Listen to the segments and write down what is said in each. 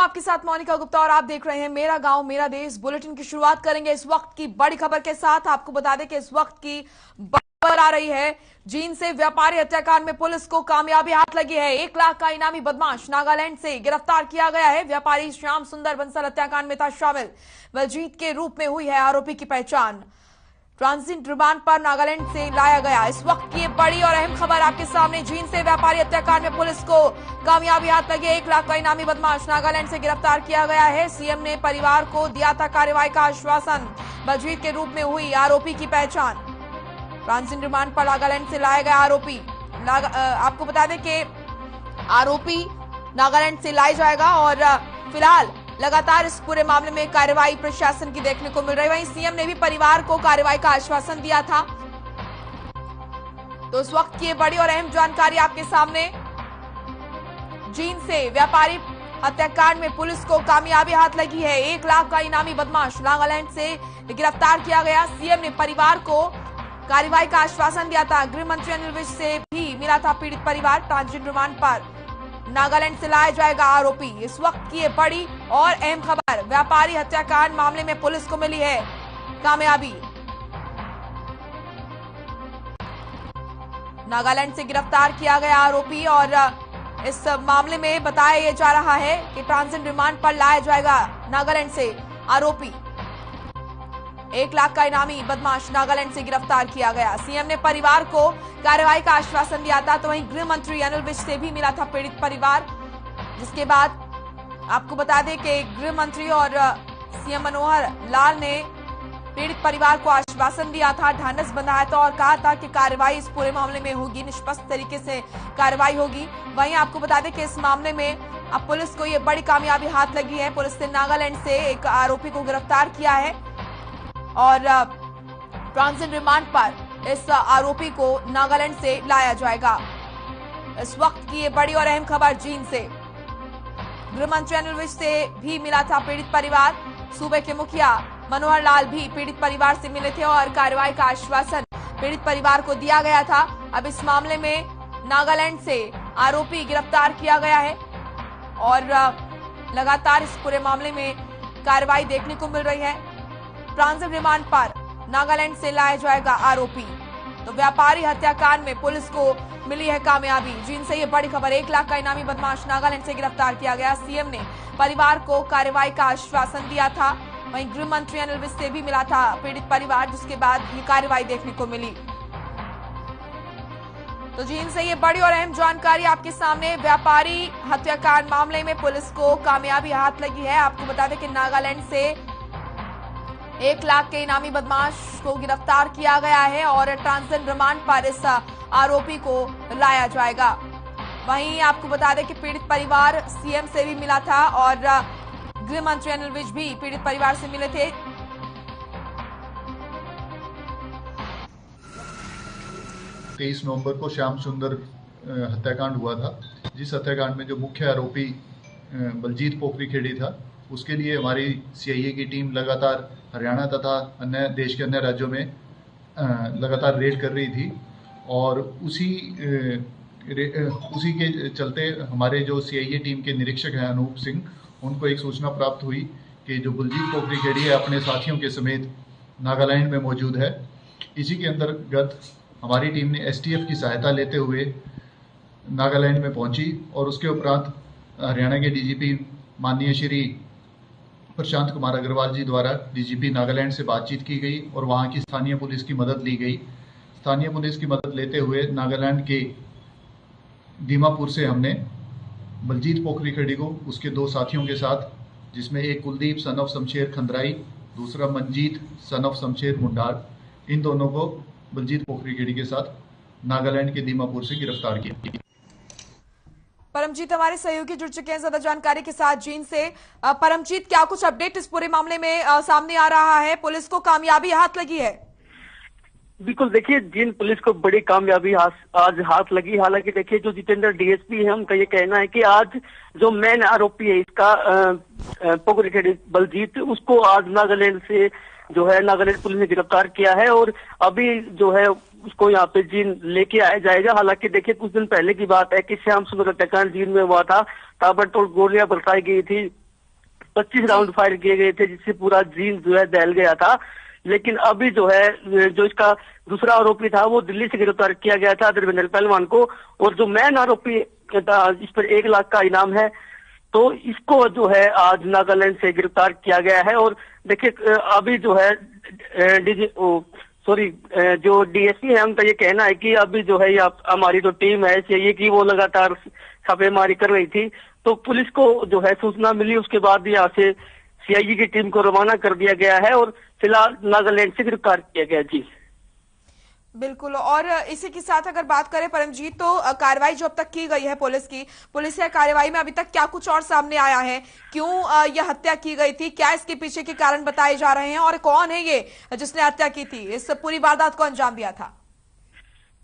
हूं आपके साथ मोनिका गुप्ता और आप देख रहे हैं मेरा गांव मेरा देश। बुलेटिन की शुरुआत करेंगे इस वक्त की बड़ी खबर के साथ। आपको बता दें कि इस वक्त की बड़ी खबर आ रही है, जींद से व्यापारी हत्याकांड में पुलिस को कामयाबी हाथ लगी है। 1 लाख का इनामी बदमाश नागालैंड से गिरफ्तार किया गया है। व्यापारी श्याम सुंदर बंसल हत्याकांड में था शामिल। बलजीत के रूप में हुई है आरोपी की पहचान। ट्रांजिट रिमांड पर नागालैंड से लाया गया। इस वक्त की बड़ी और अहम खबर आपके सामने। जींद से व्यापारी हत्याकांड में पुलिस को कामयाबी हाथ लगी। 1 लाख का इनामी बदमाश नागालैंड से गिरफ्तार किया गया है। सीएम ने परिवार को दिया था कार्रवाई का आश्वासन। बलजीत के रूप में हुई आरोपी की पहचान। ट्रांजिट रिमांड पर नागालैंड से लाया गया आरोपी। आपको बता दें कि आरोपी नागालैंड से लाया जाएगा और फिलहाल लगातार इस पूरे मामले में कार्रवाई प्रशासन की देखने को मिल रही है। वहीं सीएम ने भी परिवार को कार्रवाई का आश्वासन दिया था। तो इस वक्त की बड़ी और अहम जानकारी आपके सामने। जींद से व्यापारी हत्याकांड में पुलिस को कामयाबी हाथ लगी है। 1 लाख का इनामी बदमाश नागालैंड से गिरफ्तार किया गया। सीएम ने परिवार को कार्रवाई का आश्वासन दिया था। गृह मंत्री अनिल विज से भी मिला था पीड़ित परिवार। ट्रांजिट रिमांड पर नागालैंड से लाया जाएगा आरोपी। इस वक्त की बड़ी और अहम खबर, व्यापारी हत्याकांड मामले में पुलिस को मिली है कामयाबी। नागालैंड से गिरफ्तार किया गया आरोपी और इस मामले में बताया जा रहा है कि ट्रांजिट रिमांड पर लाया जाएगा नागालैंड से आरोपी। 1 लाख का इनामी बदमाश नागालैंड से गिरफ्तार किया गया। सीएम ने परिवार को कार्रवाई का आश्वासन दिया था। तो वहीं गृह मंत्री अनिल विज से भी मिला था पीड़ित परिवार, जिसके बाद आपको बता दें कि गृह मंत्री और सीएम मनोहर लाल ने पीड़ित परिवार को आश्वासन दिया था, ढांढस बंधाया था और कहा था कि कार्रवाई इस पूरे मामले में होगी, निष्पक्ष तरीके से कार्रवाई होगी। वहीं आपको बता दें कि इस मामले में अब पुलिस को ये बड़ी कामयाबी हाथ लगी है। पुलिस ने नागालैंड से एक आरोपी को गिरफ्तार किया है और ट्रांजिट रिमांड पर इस आरोपी को नागालैंड से लाया जाएगा। इस वक्त की ये बड़ी और अहम खबर जींद से। गृह मंत्री अनिल विज से भी मिला था पीड़ित परिवार। सूबे के मुखिया मनोहर लाल भी पीड़ित परिवार से मिले थे और कार्रवाई का आश्वासन पीड़ित परिवार को दिया गया था। अब इस मामले में नागालैंड से आरोपी गिरफ्तार किया गया है और लगातार इस पूरे मामले में कार्रवाई देखने को मिल रही है। ट्रांजिट रिमांड पर नागालैंड से लाया जाएगा आरोपी। तो व्यापारी हत्याकांड में पुलिस को मिली है कामयाबी। जींद से ये बड़ी खबर, 1 लाख का इनामी बदमाश नागालैंड से गिरफ्तार किया गया। सीएम ने परिवार को कार्रवाई का आश्वासन दिया था। वहीं गृह मंत्री अनिल विज से भी मिला था पीड़ित परिवार, जिसके बाद ये कार्रवाई देखने को मिली। तो जींद से ये बड़ी और अहम जानकारी आपके सामने। व्यापारी हत्याकांड मामले में पुलिस को कामयाबी हाथ लगी है। आपको बता दें कि नागालैंड से 1 लाख के इनामी बदमाश को गिरफ्तार किया गया है और ट्रांजिट रिमांड पर इस आरोपी को लाया जाएगा। वहीं आपको बता दें कि पीड़ित परिवार सीएम से भी मिला था और गृह मंत्री अनिल विज भी पीड़ित परिवार से मिले थे। 23 नवंबर को श्याम सुंदर हत्याकांड हुआ था, जिस हत्याकांड में जो मुख्य आरोपी बलजीत पोखरीखेड़ी था, उसके लिए हमारी सीआईए की टीम लगातार हरियाणा तथा अन्य देश के अन्य राज्यों में लगातार रेड कर रही थी और उसी के चलते हमारे जो सीआईए टीम के निरीक्षक हैं अनूप सिंह, उनको एक सूचना प्राप्त हुई कि जो बलजीत पोखरीखेड़ी है अपने साथियों के समेत नागालैंड में मौजूद है। इसी के अंतर्गत हमारी टीम ने एसटीएफ की सहायता लेते हुए नागालैंड में पहुंची और उसके उपरांत हरियाणा के डीजीपी माननीय श्री प्रशांत कुमार अग्रवाल जी द्वारा डीजीपी नागालैंड से बातचीत की गई और वहां की स्थानीय पुलिस की मदद ली गई। स्थानीय पुलिस की मदद लेते हुए नागालैंड के दीमापुर से हमने बलजीत पोखरीखेड़ी को उसके 2 साथियों के साथ, जिसमें एक कुलदीप सन ऑफ शमशेर खंदराई, दूसरा मंजीत सन ऑफ शमशेर मुंडार, इन दोनों को बलजीत पोखरीखेड़ी के साथ नागालैंड के दीमापुर से गिरफ्तार किया। परमजीत हमारे सहयोगी जुड़ चुके हैं ज्यादा जानकारी के साथ जींद से। परमजीत, क्या कुछ अपडेट इस पूरे मामले में सामने आ रहा है? पुलिस को कामयाबी हाथ लगी है? बिल्कुल, देखिए जींद पुलिस को बड़ी कामयाबी आज हाथ लगी। हालांकि देखिए जो जितेंद्र डीएसपी है, उनका ये कहना है कि आज जो मेन आरोपी है इसका पोखरीखेड़ी बलजीत, उसको आज नागालैंड से जो है नागालैंड पुलिस ने गिरफ्तार किया है और अभी जो है उसको यहाँ पे जींद लेके आया जाएगा। हालांकि देखिए कुछ दिन पहले की बात है कि श्याम सुंदर हत्याकांड जींद में हुआ था, ताबड़तोड़ गोलियां बरसाई गई थी 25 राउंड फायर किए गए थे, जिससे पूरा जींद जो है दहल गया था। लेकिन अभी जो है जो इसका दूसरा आरोपी था वो दिल्ली से गिरफ्तार किया गया था, धर्मेंद्र पहलवान को, और जो मेन आरोपी था इस पर 1 लाख का इनाम है, तो इसको जो है आज नागालैंड से गिरफ्तार किया गया है। और देखिए अभी जो है जो डीएसपी है उनका ये कहना है कि अभी जो है हमारी जो टीम है सीआईए की वो लगातार छापेमारी कर रही थी, तो पुलिस को जो है सूचना मिली, उसके बाद यहाँ से सीआईए की टीम को रवाना कर दिया गया है और फिलहाल नागालैंड से गिरफ्तार किया गया। जी बिल्कुल। और इसी के साथ अगर बात करें परमजीत, तो कार्रवाई जो अब तक की गई है पुलिस की कार्रवाई में अभी तक क्या कुछ और सामने आया है? क्यों यह हत्या की गई थी? क्या इसके पीछे के कारण बताए जा रहे हैं? और कौन है ये जिसने हत्या की थी? इस पूरी वारदात को अंजाम दिया था?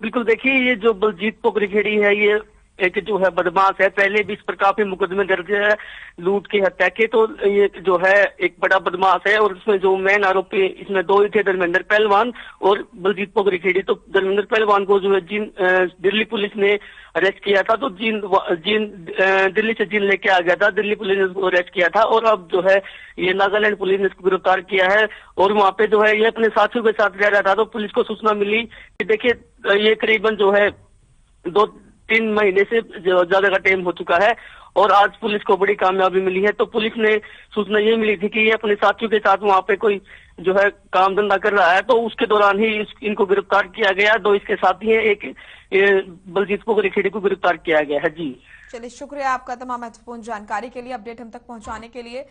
बिल्कुल, देखिए ये जो बलजीत पोकरीखेड़ी है ये एक जो है बदमाश है, पहले भी इस पर काफी मुकदमे दर्ज है लूट की हत्या के, तो ये जो है एक बड़ा बदमाश है। और इसमें जो मेन आरोपी इसमें 2 ही थे, धर्मेंद्र पहलवान और बलजीत पोकरीखेड़ी। तो धर्मेंद्र पहलवान को जो है दिल्ली पुलिस ने अरेस्ट किया था, तो दिल्ली से जीन लेके आ गया था, दिल्ली पुलिस ने उसको अरेस्ट किया था, और अब जो है ये नागालैंड पुलिस ने इसको गिरफ्तार किया है। और वहाँ पे जो है ये अपने साथियों के साथ रह रहा था, तो पुलिस को सूचना मिली कि देखिए ये करीबन जो है 2-3 महीने से ज्यादा का टाइम हो चुका है, और आज पुलिस को बड़ी कामयाबी मिली है। तो पुलिस ने सूचना ये मिली थी कि ये अपने साथियों के साथ वहाँ पे कोई जो है काम धंधा कर रहा है, तो उसके दौरान ही इनको गिरफ्तार किया गया। 2 इसके साथी हैं, एक बलजीत पोकरीखेड़ी को गिरफ्तार किया गया है। जी चलिए, शुक्रिया आपका तमाम महत्वपूर्ण जानकारी के लिए, अपडेट हम तक पहुंचाने के लिए।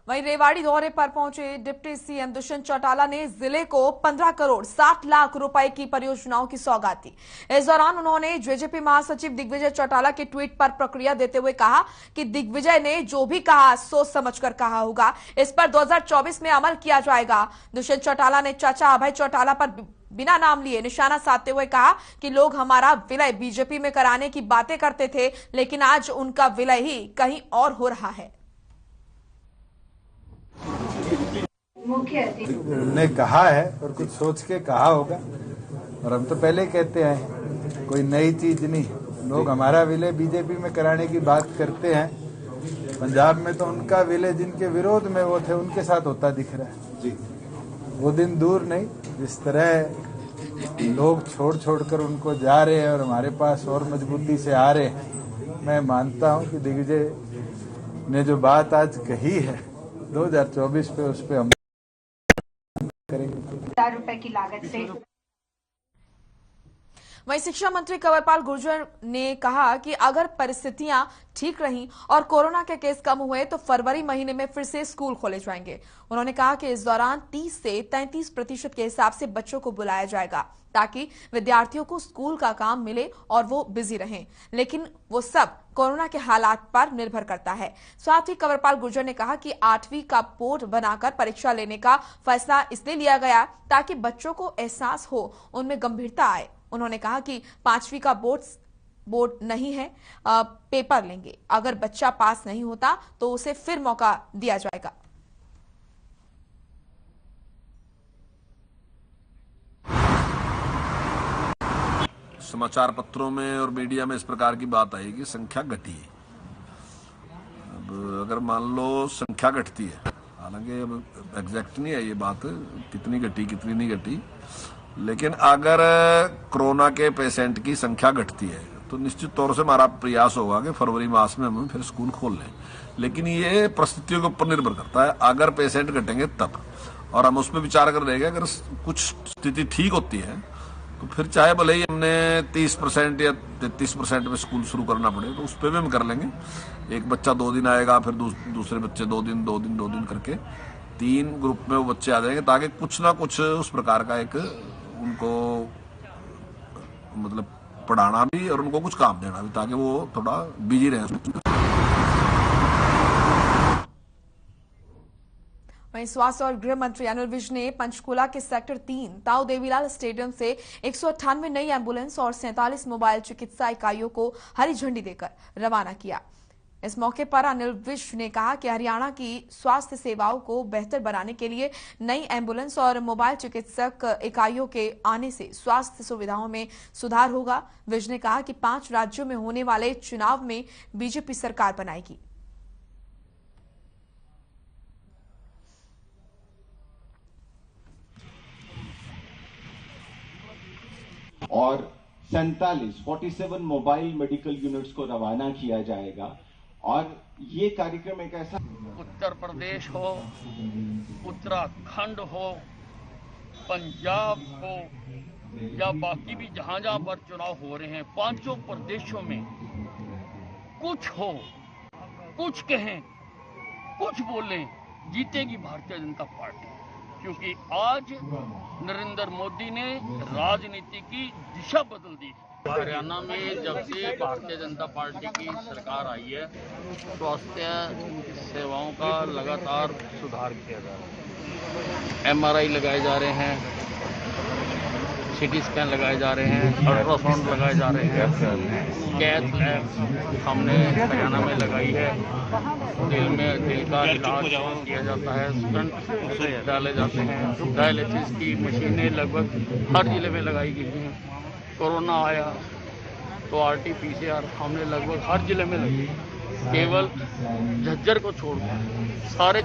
वहीं रेवाड़ी दौरे पर पहुंचे डिप्टी सीएम दुष्यंत चौटाला ने जिले को 15 करोड़ 60 लाख रुपए की परियोजनाओं की सौगात दी। इस दौरान उन्होंने जेजेपी महासचिव दिग्विजय चौटाला के ट्वीट पर प्रतिक्रिया देते हुए कहा कि दिग्विजय ने जो भी कहा सोच समझकर कहा होगा, इस पर 2024 में अमल किया जाएगा। दुष्यंत चौटाला ने चाचा अभय चौटाला पर बिना नाम लिए निशाना साधते हुए कहा कि लोग हमारा विलय बीजेपी में कराने की बातें करते थे, लेकिन आज उनका विलय ही कहीं और हो रहा है। ने कहा है और कुछ सोच के कहा होगा, और हम तो पहले कहते हैं कोई नई चीज नहीं। लोग हमारा विलय बीजेपी में कराने की बात करते हैं, पंजाब में तो उनका विलय जिनके विरोध में वो थे उनके साथ होता दिख रहा है जी। वो दिन दूर नहीं जिस तरह लोग छोड़ कर उनको जा रहे हैं और हमारे पास और मजबूती से आ रहे हैं। मैं मानता हूं कि दिग्विजय ने जो बात आज कही है 2024 पे उस पे हम करेंगे ₹10 की लागत से। वहीं शिक्षा मंत्री कंवरपाल गुर्जर ने कहा कि अगर परिस्थितियां ठीक रहीं और कोरोना के केस कम हुए तो फरवरी महीने में फिर से स्कूल खोले जाएंगे। उन्होंने कहा कि इस दौरान 30 से 33% के हिसाब से बच्चों को बुलाया जाएगा ताकि विद्यार्थियों को स्कूल का काम मिले और वो बिजी रहें, लेकिन वो सब कोरोना के हालात पर निर्भर करता है। साथ ही कंवरपाल गुर्जर ने कहा कि 8वीं का बोर्ड बनाकर परीक्षा लेने का फैसला इसलिए लिया गया ताकि बच्चों को एहसास हो, उनमें गंभीरता आए। उन्होंने कहा कि 5वीं का बोर्ड नहीं है, पेपर लेंगे, अगर बच्चा पास नहीं होता तो उसे फिर मौका दिया जाएगा। समाचार पत्रों में और मीडिया में इस प्रकार की बात आई कि संख्या घटी है। अब अगर मान लो संख्या घटती है, हालांकि अब एग्जैक्ट नहीं है ये बात कितनी घटी कितनी नहीं घटी, लेकिन अगर कोरोना के पेशेंट की संख्या घटती है तो निश्चित तौर से हमारा प्रयास होगा कि फरवरी मास में हम फिर स्कूल खोल लें। लेकिन ये परिस्थितियों के ऊपर निर्भर करता है, अगर पेशेंट घटेंगे तब, और हम उस पर विचार कर रहेंगे। अगर कुछ स्थिति ठीक होती है तो फिर चाहे भले ही हमने 30% या 33% में स्कूल शुरू करना पड़े तो उस पर भी हम कर लेंगे। एक बच्चा 2 दिन आएगा, फिर दूसरे बच्चे 2 दिन करके 3 ग्रुप में वो बच्चे आ जाएंगे, ताकि कुछ ना कुछ उस प्रकार का एक उनको मतलब पढ़ाना भी और उनको कुछ काम देना भी, ताकि वो थोड़ा बिजी रहे। वहीं स्वास्थ्य और गृह मंत्री अनिल विज ने पंचकूला के सेक्टर 3 ताऊ देवीलाल स्टेडियम से 198 नई एम्बुलेंस और 47 मोबाइल चिकित्सा इकाइयों को हरी झंडी देकर रवाना किया। इस मौके पर अनिल विज ने कहा कि हरियाणा की स्वास्थ्य सेवाओं को बेहतर बनाने के लिए नई एम्बुलेंस और मोबाइल चिकित्सक इकाइयों के आने से स्वास्थ्य सुविधाओं में सुधार होगा। विज ने कहा कि 5 राज्यों में होने वाले चुनाव में बीजेपी सरकार बनाएगी। और 47 मोबाइल मेडिकल यूनिट्स को रवाना किया जाएगा। और ये कार्यक्रम एक ऐसा, उत्तर प्रदेश हो, उत्तराखंड हो, पंजाब हो या बाकी भी जहां जहां पर चुनाव हो रहे हैं, पांचों प्रदेशों में कुछ हो, कुछ कहें, कुछ बोलें, जीतेगी भारतीय जनता पार्टी। क्योंकि आज नरेंद्र मोदी ने राजनीति की दिशा बदल दी। हरियाणा में जब से भारतीय जनता पार्टी की सरकार आई है, स्वास्थ्य सेवाओं का लगातार सुधार किया जा रहा है। MRI लगाए जा रहे हैं, CT स्कैन लगाए जा रहे हैं, अल्ट्रासाउंड लगाए जा रहे हैं, कैथ लैब हमने हरियाणा में लगाई है, दिल का इलाज किया जाता है, स्टंट डाले जाते हैं, डायलिसिस की मशीनें लगभग हर जिले में लगाई गई हैं। कोरोना आया तो RT-PCR हमने लगभग हर जिले में लगी, केवल झज्जर को छोड़कर सारे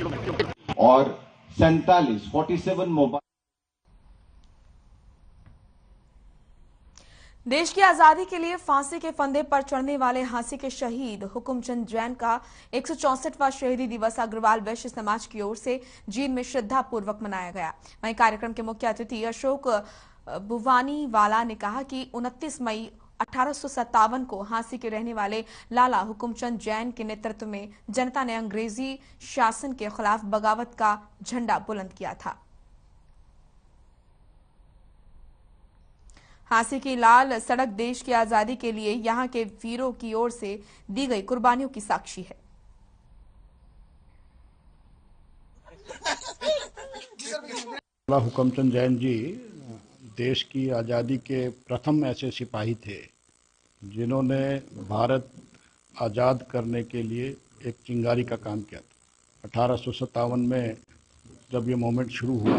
और 47 मोबाइल। देश की आजादी के लिए फांसी के फंदे पर चढ़ने वाले हांसी के शहीद हुकुमचंद जैन का 164वां शहीदी दिवस अग्रवाल वैश्य समाज की ओर से जींद में श्रद्धापूर्वक मनाया गया। वहीं कार्यक्रम के मुख्य अतिथि अशोक बुवानीवाला ने कहा कि 29 मई 1857 को हांसी के रहने वाले लाला हुकुमचंद जैन के नेतृत्व में जनता ने अंग्रेजी शासन के खिलाफ बगावत का झंडा बुलंद किया था। हांसी की लाल सड़क देश की आजादी के लिए यहां के वीरों की ओर से दी गई कुर्बानियों की साक्षी है। लाला हुकुमचंद जैन जी देश की आज़ादी के प्रथम ऐसे सिपाही थे जिन्होंने भारत आज़ाद करने के लिए एक चिंगारी का काम किया था। 1857 में जब ये मूवमेंट शुरू हुआ,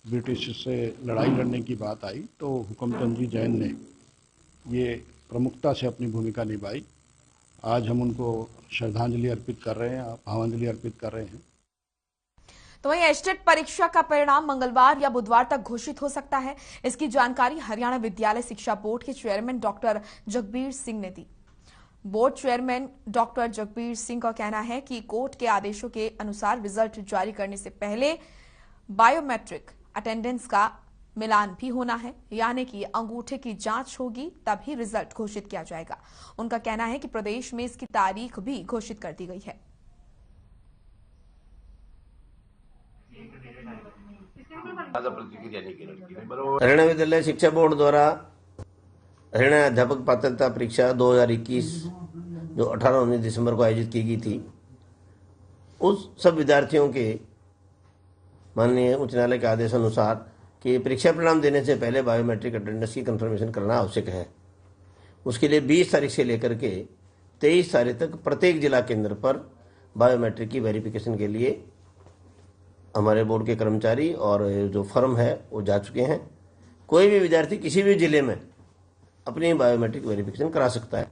ब्रिटिश से लड़ाई लड़ने की बात आई, तो हुकुमचंद जी जैन ने ये प्रमुखता से अपनी भूमिका निभाई। आज हम उनको श्रद्धांजलि अर्पित कर रहे हैं, भावांजलि अर्पित कर रहे हैं। तो वहीं एस्टेट परीक्षा का परिणाम मंगलवार या बुधवार तक घोषित हो सकता है। इसकी जानकारी हरियाणा विद्यालय शिक्षा बोर्ड के चेयरमैन डॉक्टर जगबीर सिंह ने दी। Board chairman doctor Jagbir Singh का कहना है कि कोर्ट के आदेशों के अनुसार रिजल्ट जारी करने से पहले बायोमेट्रिक अटेंडेंस का मिलान भी होना है, यानी कि अंगूठे की जांच होगी तभी रिजल्ट घोषित किया जाएगा। उनका कहना है कि प्रदेश में इसकी तारीख भी घोषित कर दी गई है। हरियाणा विद्यालय शिक्षा बोर्ड द्वारा हरियाणा अध्यापक पात्रता परीक्षा 2021 जो 18-19 दिसंबर को आयोजित की गई थी, उस सब विद्यार्थियों के माननीय उच्च न्यायालय के आदेश अनुसार कि परीक्षा परिणाम देने से पहले बायोमेट्रिक अटेंडेंस की कंफर्मेशन करना आवश्यक है। उसके लिए 20 तारीख से लेकर के 23 तारीख तक प्रत्येक जिला केंद्र पर बायोमेट्रिक की वेरिफिकेशन के लिए हमारे बोर्ड के कर्मचारी और जो फर्म है वो जा चुके हैं। कोई भी विद्यार्थी किसी भी जिले में अपनी बायोमेट्रिक वेरिफिकेशन करा सकता है।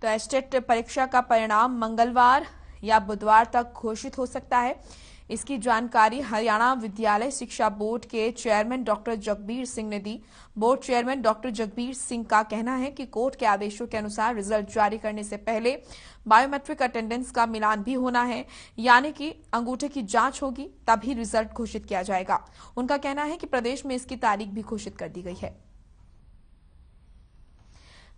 तो एस्टेट परीक्षा का परिणाम मंगलवार या बुधवार तक घोषित हो सकता है। इसकी जानकारी हरियाणा विद्यालय शिक्षा बोर्ड के चेयरमैन डॉक्टर जगबीर सिंह ने दी। Board chairman doctor Jagbir Singh का कहना है कि कोर्ट के आदेशों के अनुसार रिजल्ट जारी करने से पहले बायोमेट्रिक अटेंडेंस का मिलान भी होना है, यानी कि अंगूठे की जांच होगी तभी रिजल्ट घोषित किया जाएगा। उनका कहना है कि प्रदेश में इसकी तारीख भी घोषित कर दी गई है।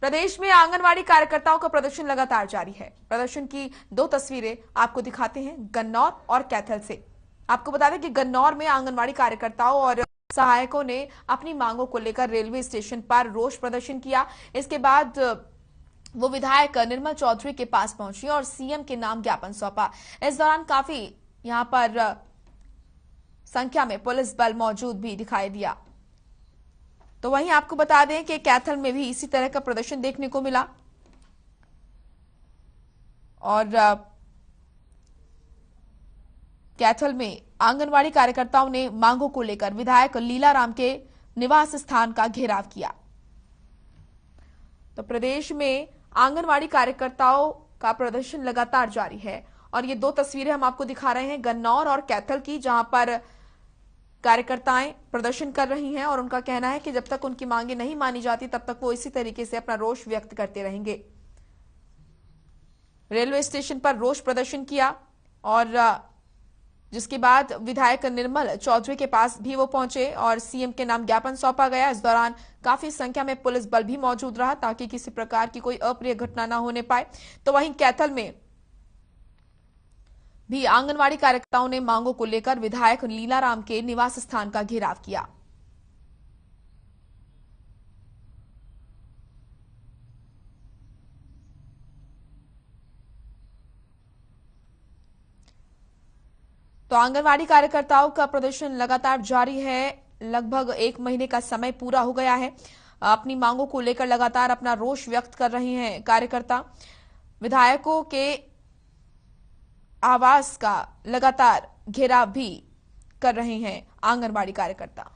प्रदेश में आंगनवाड़ी कार्यकर्ताओं का प्रदर्शन लगातार जारी है। प्रदर्शन की दो तस्वीरें आपको दिखाते हैं गन्नौर और कैथल से। आपको बता दें कि गन्नौर में आंगनवाड़ी कार्यकर्ताओं और सहायकों ने अपनी मांगों को लेकर रेलवे स्टेशन पर रोष प्रदर्शन किया। इसके बाद वो विधायक निर्मल चौधरी के पास पहुंची और सीएम के नाम ज्ञापन सौंपा। इस दौरान काफी यहां पर संख्या में पुलिस बल मौजूद भी दिखाई दिया। तो वहीं आपको बता दें कि कैथल में भी इसी तरह का प्रदर्शन देखने को मिला और कैथल में आंगनवाड़ी कार्यकर्ताओं ने मांगों को लेकर विधायक लीलाराम के निवास स्थान का घेराव किया। तो प्रदेश में आंगनवाड़ी कार्यकर्ताओं का प्रदर्शन लगातार जारी है और ये दो तस्वीरें हम आपको दिखा रहे हैं गन्नौर और कैथल की, जहां पर कार्यकर्ताएं प्रदर्शन कर रही हैं और उनका कहना है कि जब तक उनकी मांगे नहीं मानी जाती तब तक वो इसी तरीके से अपना रोष व्यक्त करते रहेंगे। रेलवे स्टेशन पर रोष प्रदर्शन किया और जिसके बाद विधायक निर्मल चौधरी के पास भी वो पहुंचे और सीएम के नाम ज्ञापन सौंपा गया। इस दौरान काफी संख्या में पुलिस बल भी मौजूद रहा ताकि किसी प्रकार की कोई अप्रिय घटना न होने पाए। तो वहीं कैथल में भी आंगनवाड़ी कार्यकर्ताओं ने मांगों को लेकर विधायक लीलाराम के निवास स्थान का घेराव किया। तो आंगनवाड़ी कार्यकर्ताओं का प्रदर्शन लगातार जारी है। लगभग 1 महीने का समय पूरा हो गया है। अपनी मांगों को लेकर लगातार अपना रोष व्यक्त कर रहे हैं कार्यकर्ता। विधायकों के आवास का लगातार घेराव भी कर रहे हैं आंगनबाड़ी कार्यकर्ता।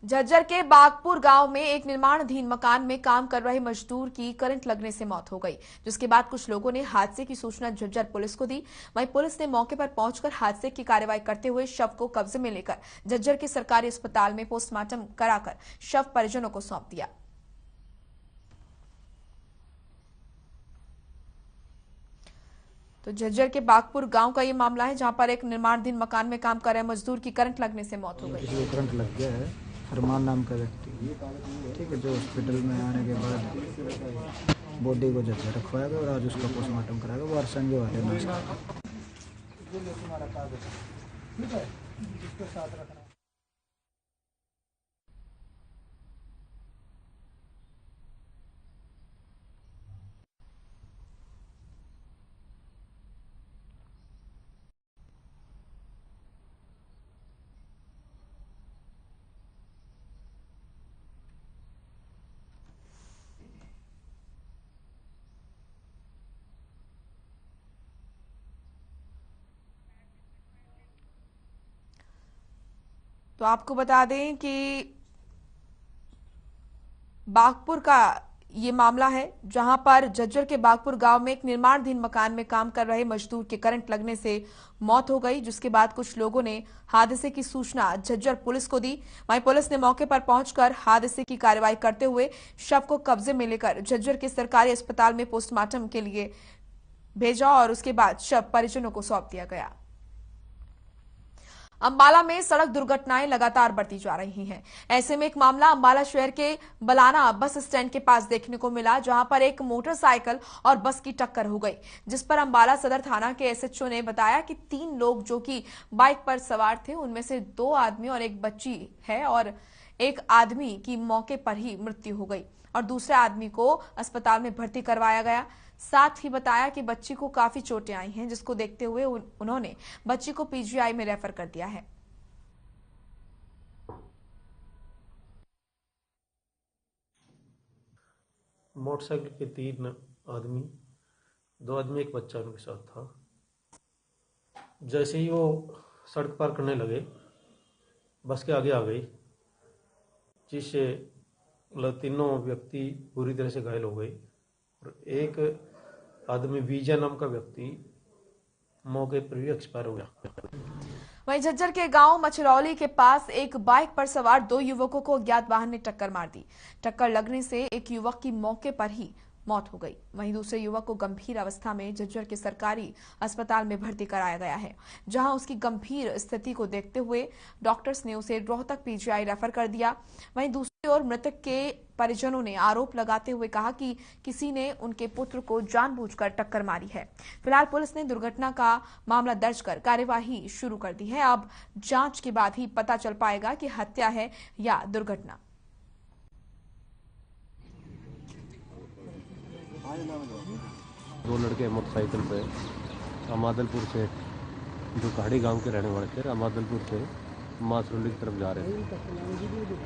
झज्जर के बागपुर गांव में एक निर्माणाधीन मकान में काम कर रहे मजदूर की करंट लगने से मौत हो गई, जिसके बाद कुछ लोगों ने हादसे की सूचना झज्जर पुलिस को दी। वहीं पुलिस ने मौके पर पहुंचकर हादसे की कार्रवाई करते हुए शव को कब्जे में लेकर झज्जर के सरकारी अस्पताल में पोस्टमार्टम कराकर शव परिजनों को सौंप दिया। तो झज्जर के बागपुर गांव का ये मामला है, जहां पर एक निर्माणाधीन मकान में काम कर रहे मजदूर की करंट लगने से मौत हो गई। करंट लग गया है। फरमान नाम का व्यक्ति, ठीक है, जो हॉस्पिटल में आने के बाद बॉडी को झज्जर रखवाया गया और आज उसका पोस्टमार्टम कराया गया। वो अरसंगे वाले में तो आपको बता दें कि बागपुर का ये मामला है, जहां पर झज्जर के बागपुर गांव में एक निर्माणाधीन मकान में काम कर रहे मजदूर के करंट लगने से मौत हो गई, जिसके बाद कुछ लोगों ने हादसे की सूचना झज्जर पुलिस को दी। वहीं पुलिस ने मौके पर पहुंचकर हादसे की कार्रवाई करते हुए शव को कब्जे में लेकर झज्जर के सरकारी अस्पताल में पोस्टमार्टम के लिए भेजा और उसके बाद शव परिजनों को सौंप दिया गया। अंबाला में सड़क दुर्घटनाएं लगातार बढ़ती जा रही हैं। ऐसे में एक मामला अंबाला शहर के बलाना बस स्टैंड के पास देखने को मिला, जहां पर एक मोटरसाइकिल और बस की टक्कर हो गई, जिस पर अंबाला सदर थाना के एसएचओ ने बताया कि 3 लोग जो कि बाइक पर सवार थे, उनमें से 2 आदमी और एक बच्ची है और एक आदमी की मौके पर ही मृत्यु हो गई और दूसरे आदमी को अस्पताल में भर्ती करवाया गया। साथ ही बताया कि बच्ची को काफी चोटें आई हैं, जिसको देखते हुए उन्होंने बच्ची को पीजीआई में रेफर कर दिया है। मोटरसाइकिल पे 3 आदमी, 2 आदमी एक बच्चा उनके साथ था। जैसे ही वो सड़क पार करने लगे, बस के आगे आ गई, जिससे तीनों व्यक्ति पूरी तरह से घायल हो गए और एक आदमी विजय नाम का व्यक्ति मौके पर ही एक्सपायर हो गया। वहीं झज्जर के गांव मछरौली के पास एक बाइक पर सवार 2 युवकों को अज्ञात वाहन ने टक्कर मार दी। टक्कर लगने से एक युवक की मौके पर ही मौत हो गई। वहीं दूसरे युवक को गंभीर अवस्था में झज्जर के सरकारी अस्पताल में भर्ती कराया गया है, जहां उसकी गंभीर स्थिति को देखते हुए डॉक्टर्स ने उसे रोहतक पीजीआई रेफर कर दिया। वहीं दूसरी ओर मृतक के परिजनों ने आरोप लगाते हुए कहा कि किसी ने उनके पुत्र को जानबूझकर टक्कर मारी है। फिलहाल पुलिस ने दुर्घटना का मामला दर्ज कर कार्यवाही शुरू कर दी है। अब जांच के बाद ही पता चल पाएगा कि हत्या है या दुर्घटना। 2 लड़के मोटरसाइकिल पे अमादलपुर से, जो कहाड़ी गांव के रहने वाले थे, अमादलपुर से मासरोली की तरफ जा रहे थे।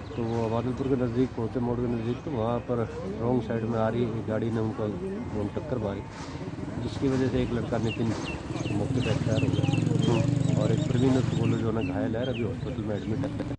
तो वो अमादलपुर के नज़दीक पहुँचे, मोड़ के नज़दीक, तो वहाँ पर रॉन्ग साइड में आ रही एक गाड़ी ने उनको टक्कर मारी, जिसकी वजह से एक लड़का नितिन मौके पर एक्सपायर हो गया और एक प्रवीण बोलो जो ना घायल है, अभी हॉस्पिटल में एडमिट है।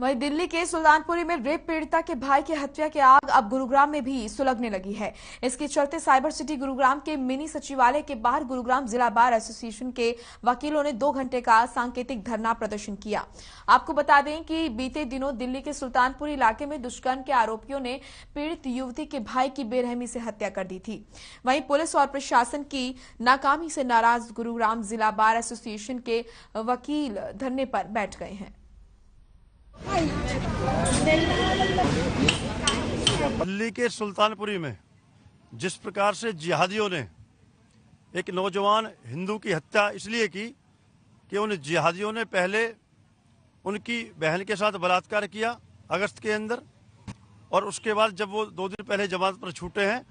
वहीं दिल्ली के सुल्तानपुरी में रेप पीड़िता के भाई की हत्या की आग अब गुरुग्राम में भी सुलगने लगी है। इसके चलते साइबर सिटी गुरुग्राम के मिनी सचिवालय के बाहर गुरुग्राम जिला बार एसोसिएशन के वकीलों ने 2 घंटे का सांकेतिक धरना प्रदर्शन किया। आपको बता दें कि बीते दिनों दिल्ली के सुल्तानपुर इलाके में दुष्कर्म के आरोपियों ने पीड़ित युवती के भाई की बेरहमी से हत्या कर दी थी। वहीं पुलिस और प्रशासन की नाकामी से नाराज गुरुग्राम जिला बार एसोसिएशन के वकील धरने पर बैठ गए हैं। दिल्ली के सुल्तानपुरी में जिस प्रकार से जिहादियों ने एक नौजवान हिंदू की हत्या इसलिए की कि उन जिहादियों ने पहले उनकी बहन के साथ बलात्कार किया अगस्त के अंदर, और उसके बाद जब वो 2 दिन पहले जमानत पर छूटे हैं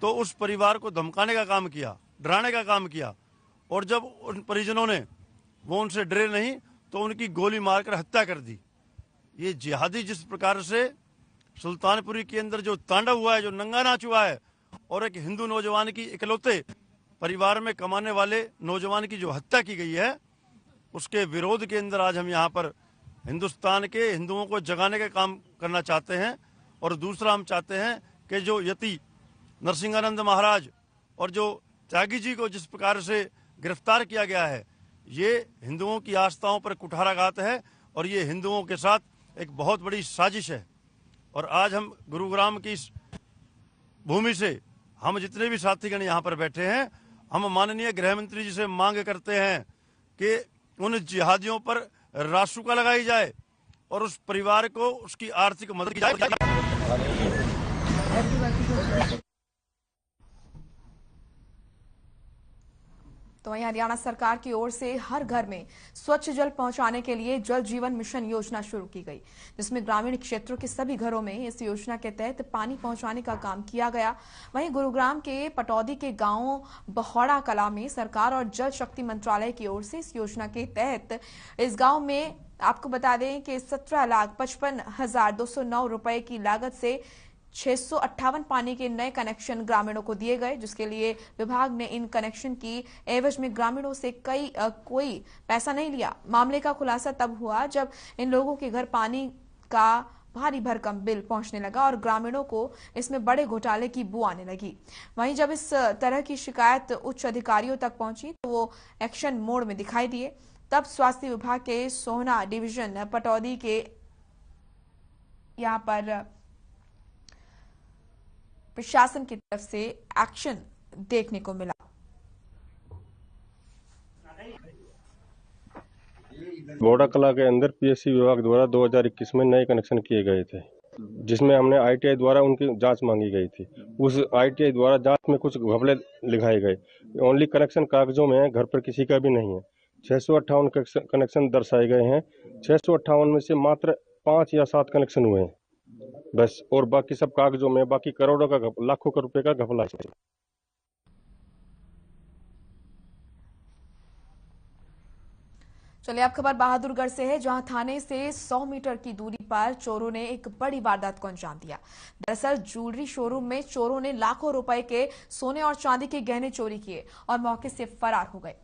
तो उस परिवार को धमकाने का काम किया, डराने का काम किया, और जब उन परिजनों ने वो उनसे डरे नहीं तो उनकी गोली मारकर हत्या कर दी। ये जिहादी जिस प्रकार से सुल्तानपुरी के अंदर जो तांडव हुआ है, जो नंगा नाच हुआ है, और एक हिंदू नौजवान की इकलौते परिवार में कमाने वाले नौजवान की जो हत्या की गई है, उसके विरोध के अंदर आज हम यहाँ पर हिंदुस्तान के हिंदुओं को जगाने का काम करना चाहते हैं। और दूसरा हम चाहते हैं कि जो यति नरसिंहानंद महाराज और जो त्यागी जी को जिस प्रकार से गिरफ्तार किया गया है, ये हिंदुओं की आस्थाओं पर कुठाराघात है और ये हिंदुओं के साथ एक बहुत बड़ी साजिश है। और आज हम गुरुग्राम की इस भूमि से हम जितने भी साथीगण यहाँ पर बैठे हैं, हम माननीय गृह मंत्री जी से मांग करते हैं कि उन जिहादियों पर रासुका लगाई जाए और उस परिवार को उसकी आर्थिक मदद की जाए। तो वहीं हरियाणा सरकार की ओर से हर घर में स्वच्छ जल पहुंचाने के लिए जल जीवन मिशन योजना शुरू की गई, जिसमें ग्रामीण क्षेत्रों के सभी घरों में इस योजना के तहत पानी पहुंचाने का काम किया गया। वहीं गुरुग्राम के पटौदी के गांव बहौड़ा कला में सरकार और जल शक्ति मंत्रालय की ओर से इस योजना के तहत इस गांव में आपको बता दें कि 17,55,209 रुपए की लागत से 658 पानी के नए कनेक्शन ग्रामीणों को दिए गए, जिसके लिए विभाग ने इन कनेक्शन की एवज में ग्रामीणों से कोई पैसा नहीं लिया। मामले का खुलासा तब हुआ जब इन लोगों के घर पानी का भारी भरकम बिल पहुंचने लगा और ग्रामीणों को इसमें बड़े घोटाले की बू आने लगी। वहीं जब इस तरह की शिकायत उच्च अधिकारियों तक पहुंची तो वो एक्शन मोड में दिखाई दिए। तब स्वास्थ्य विभाग के सोहना डिवीजन पटौदी के यहाँ पर प्रशासन की तरफ से एक्शन देखने को मिला। बहौड़ा कला के अंदर पीएससी विभाग द्वारा 2021 में नए कनेक्शन किए गए थे, जिसमें हमने आईटीआई द्वारा उनकी जांच मांगी गई थी। उस आईटीआई द्वारा जांच में कुछ घपले लिखाए गए। ओनली कनेक्शन कागजों में है, घर पर किसी का भी नहीं है। 658 कनेक्शन दर्शाए गए हैं। 658 में से मात्र 5 या 7 कनेक्शन हुए हैं बस, और बाकी सब कागजों में, बाकी करोड़ों का लाखों का रुपए का घपला है। चलिए अब खबर बहादुरगढ़ से है, जहां थाने से 100 मीटर की दूरी पर चोरों ने एक बड़ी वारदात को अंजाम दिया। दरअसल ज्वेलरी शोरूम में चोरों ने लाखों रुपए के सोने और चांदी के गहने चोरी किए और मौके से फरार हो गए।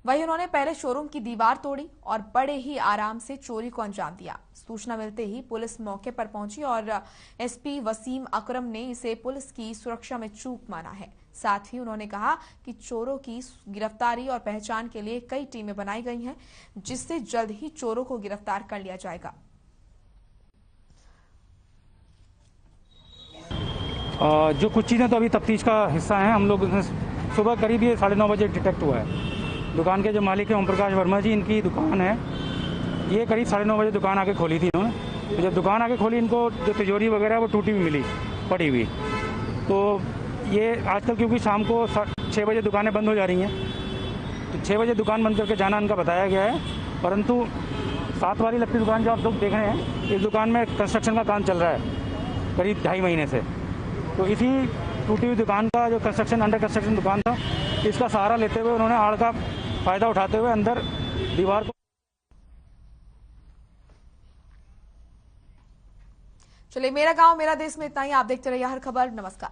वहीं उन्होंने पहले शोरूम की दीवार तोड़ी और बड़े ही आराम से चोरी को अंजाम दिया। सूचना मिलते ही पुलिस मौके पर पहुंची और एसपी वसीम अकरम ने इसे पुलिस की सुरक्षा में चूक माना है। साथ ही उन्होंने कहा कि चोरों की गिरफ्तारी और पहचान के लिए कई टीमें बनाई गई हैं, जिससे जल्द ही चोरों को गिरफ्तार कर लिया जाएगा। जो कुछ चीजें तो अभी तफ्तीश का हिस्सा हैं। हम लोग सुबह करीब ये 9:30 बजे डिटेक्ट हुआ है। दुकान के जो मालिक है ओम प्रकाश वर्मा जी, इनकी दुकान है। ये करीब 9:30 बजे दुकान आके खोली थी इन्होंने। तो जब दुकान आके खोली, इनको जो तिजोरी वगैरह वो टूटी हुई मिली, पड़ी हुई। तो ये आजकल क्योंकि शाम को 6 बजे दुकानें बंद हो जा रही हैं, तो 6 बजे दुकान बंद करके जाना इनका बताया गया है। परंतु 7 वाली लगती दुकान जो आप लोग देख रहे हैं, इस दुकान में कंस्ट्रक्शन का काम चल रहा है करीब 2.5 महीने से। तो इसी टूटी हुई दुकान का जो अंडर कंस्ट्रक्शन दुकान था, इसका सहारा लेते हुए उन्होंने आड़ का फायदा उठाते हुए अंदर दीवार को। चलिए, मेरा गांव मेरा देश में इतना ही। आप देखते रहिए हर खबर। नमस्कार।